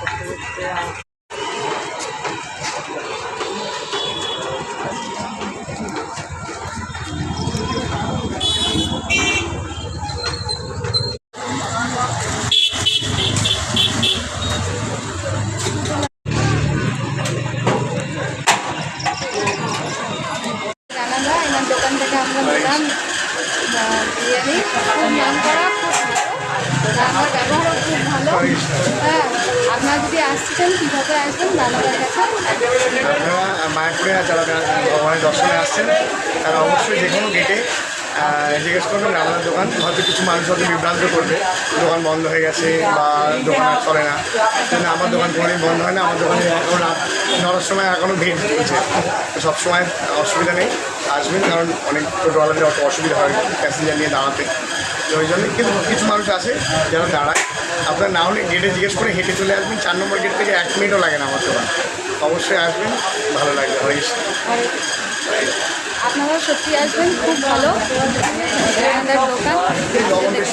করতে করতে এনার দোকান থেকে আমরা নিলাম বিরিয়ানি, খুব নাম করা, খুব ভালো, আমার ব্যবহারও খুব ভালো। হ্যাঁ, আপনারা যদি আসছেন কীভাবে আসবেন দাদাদের কাছে? আপনারা মায়াপুরে যারা ভগবানের দর্শনে আসছেন তারা অবশ্যই যে কোনো গেটে জিজ্ঞেস করবেন রান্নার দোকান। হয়তো কিছু মানুষ হয়তো বিভ্রান্ত করবে দোকান বন্ধ হয়ে গেছে বা দোকান আর চলে না, কিন্তু আমার দোকান কোনোদিন বন্ধ হয় না। আমার দোকানে এখন রাত 9টার সময় এখনও ভিড় চলছে, তো সবসময় অসুবিধা নেই, আসবেন। কারণ অনেক টোটোওয়ালাদের অত অসুবিধা হয় প্যাসেঞ্জার নিয়ে দাঁড়াতে, তো ওই জন্য। কিন্তু কিছু মানুষ আছে যারা দাঁড়ায়, আপনার না হলে গেটে জিজ্ঞেস করে হেঁটে চলে আসবেন। 4 নম্বর গেট থেকে 1 মিনিটও লাগে না আমার দোকান। অবশ্যই আসবেন, ভালো লাগবে। আপনারা সত্যি আসবেন, খুব ভালো দোকান।